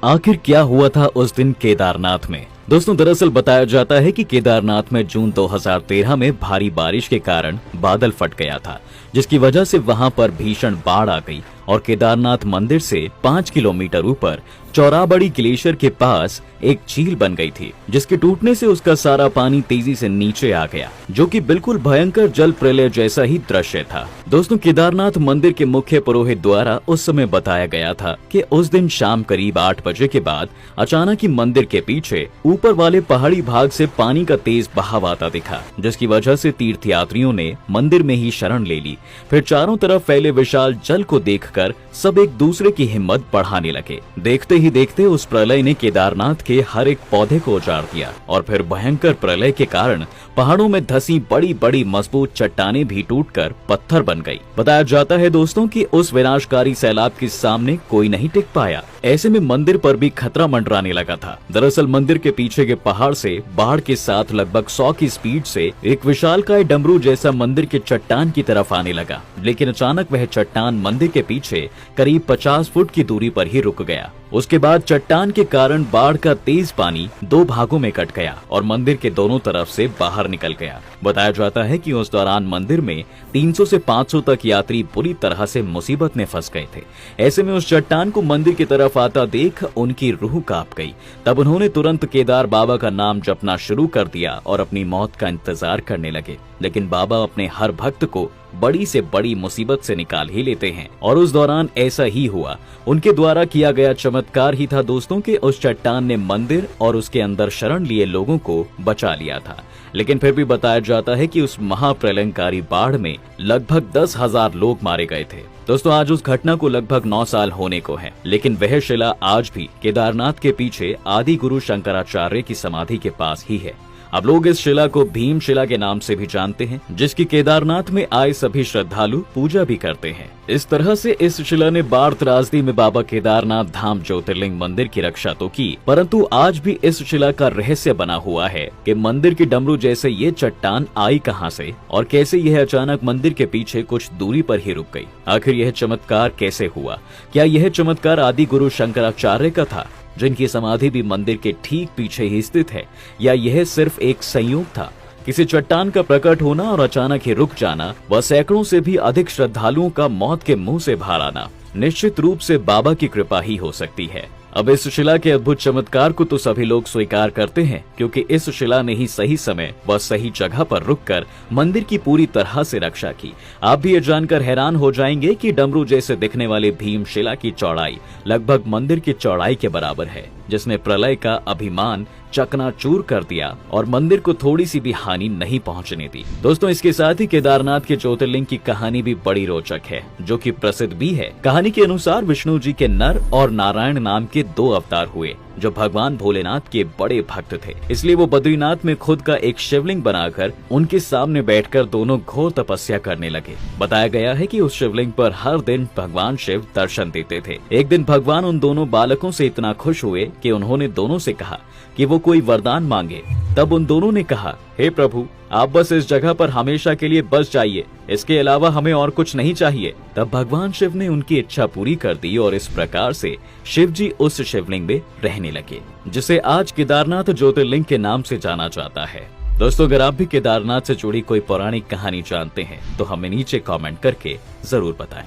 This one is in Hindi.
आखिर क्या हुआ था उस दिन केदारनाथ में? दोस्तों, दरअसल बताया जाता है कि केदारनाथ में जून 2013 में भारी बारिश के कारण बादल फट गया था, जिसकी वजह से वहां पर भीषण बाढ़ आ गई और केदारनाथ मंदिर से 5 किलोमीटर ऊपर चौराबड़ी ग्लेशियर के पास एक झील बन गई थी, जिसके टूटने से उसका सारा पानी तेजी से नीचे आ गया, जो कि बिल्कुल भयंकर जल प्रलय जैसा ही दृश्य था। दोस्तों, केदारनाथ मंदिर के मुख्य पुरोहित द्वारा उस समय बताया गया था कि उस दिन शाम करीब 8 बजे के बाद अचानक ही मंदिर के पीछे ऊपर वाले पहाड़ी भाग से पानी का तेज बहाव आता दिखा, जिसकी वजह से तीर्थयात्रियों ने मंदिर में ही शरण ले ली। फिर चारों तरफ फैले विशाल जल को देखकर सब एक दूसरे की हिम्मत बढ़ाने लगे। देखते ही देखते उस प्रलय ने केदारनाथ के हर एक पौधे को उजाड़ दिया और फिर भयंकर प्रलय के कारण पहाड़ों में धसी बड़ी बड़ी मजबूत चट्टानें भी टूटकर पत्थर बन गई। बताया जाता है दोस्तों कि उस विनाशकारी सैलाब के सामने कोई नहीं टिक पाया। ऐसे में मंदिर पर भी खतरा मंडराने लगा था। दरअसल मंदिर के पीछे के पहाड़ से बाढ़ के साथ लगभग 100 की स्पीड से एक विशालकाय डमरू जैसा मंदिर के चट्टान की तरफ आने लगा, लेकिन अचानक वह चट्टान मंदिर के पीछे करीब 50 फुट की दूरी पर ही रुक गया। उसके बाद चट्टान के कारण बाढ़ का तेज पानी 2 भागों में कट गया और मंदिर के दोनों तरफ से बाहर निकल गया। बताया जाता है कि उस दौरान मंदिर में 300 से 500 तक यात्री बुरी तरह से मुसीबत में फंस गए थे। ऐसे में उस चट्टान को मंदिर की तरफ आता देख उनकी रूह कांप गई। तब उन्होंने तुरंत केदार बाबा का नाम जपना शुरू कर दिया और अपनी मौत का इंतजार करने लगे। लेकिन बाबा अपने हर भक्त को बड़ी से बड़ी मुसीबत से निकाल ही लेते हैं और उस दौरान ऐसा ही हुआ। उनके द्वारा किया गया चमत्कार ही था दोस्तों कि उस चट्टान ने मंदिर और उसके अंदर शरण लिए लोगों को बचा लिया था। लेकिन फिर भी बताया जाता है कि उस महाप्रलयंकारी बाढ़ में लगभग 10,000 लोग मारे गए थे। दोस्तों, आज उस घटना को लगभग 9 साल होने को है, लेकिन वह शिला आज भी केदारनाथ के पीछे आदि गुरु शंकराचार्य की समाधि के पास ही है। अब लोग इस शिला को भीम शिला के नाम से भी जानते हैं, जिसकी केदारनाथ में आए सभी श्रद्धालु पूजा भी करते हैं। इस तरह से इस शिला ने बाढ़ त्रासदी में बाबा केदारनाथ धाम ज्योतिर्लिंग मंदिर की रक्षा तो की, परंतु आज भी इस शिला का रहस्य बना हुआ है कि मंदिर के डमरू जैसे ये चट्टान आई कहां से और कैसे यह अचानक मंदिर के पीछे कुछ दूरी पर ही रुक गई। आखिर यह चमत्कार कैसे हुआ? क्या यह चमत्कार आदि गुरु शंकराचार्य का था, जिनकी समाधि भी मंदिर के ठीक पीछे ही स्थित है, या यह सिर्फ एक संयोग था? किसी चट्टान का प्रकट होना और अचानक ही रुक जाना व सैकड़ों से भी अधिक श्रद्धालुओं का मौत के मुंह से बाहर आना निश्चित रूप से बाबा की कृपा ही हो सकती है। अब इस शिला के अद्भुत चमत्कार को तो सभी लोग स्वीकार करते हैं, क्योंकि इस शिला ने ही सही समय व सही जगह पर रुककर मंदिर की पूरी तरह से रक्षा की। आप भी ये जानकर हैरान हो जाएंगे कि डमरू जैसे दिखने वाले भीम शिला की चौड़ाई लगभग मंदिर की चौड़ाई के बराबर है, जिसने प्रलय का अभिमान चकनाचूर कर दिया और मंदिर को थोड़ी सी भी हानि नहीं पहुंचने दी। दोस्तों, इसके साथ ही केदारनाथ के ज्योतिर्लिंग की कहानी भी बड़ी रोचक है, जो कि प्रसिद्ध भी है। कहानी के अनुसार विष्णु जी के नर और नारायण नाम के 2 अवतार हुए, जो भगवान भोलेनाथ के बड़े भक्त थे। इसलिए वो बद्रीनाथ में खुद का एक शिवलिंग बनाकर उनके सामने बैठकर दोनों घोर तपस्या करने लगे। बताया गया है कि उस शिवलिंग पर हर दिन भगवान शिव दर्शन देते थे। एक दिन भगवान उन दोनों बालकों से इतना खुश हुए कि उन्होंने दोनों से कहा कि वो कोई वरदान मांगे। तब उन दोनों ने कहा, हे प्रभु, आप बस इस जगह पर हमेशा के लिए बस जाइए, इसके अलावा हमें और कुछ नहीं चाहिए। तब भगवान शिव ने उनकी इच्छा पूरी कर दी और इस प्रकार से शिव जी उस शिवलिंग में रहने लगे, जिसे आज केदारनाथ ज्योतिर्लिंग के नाम से जाना जाता है। दोस्तों, अगर आप भी केदारनाथ से जुड़ी कोई पौराणिक कहानी जानते हैं तो हमें नीचे कमेंट करके जरूर बताएं।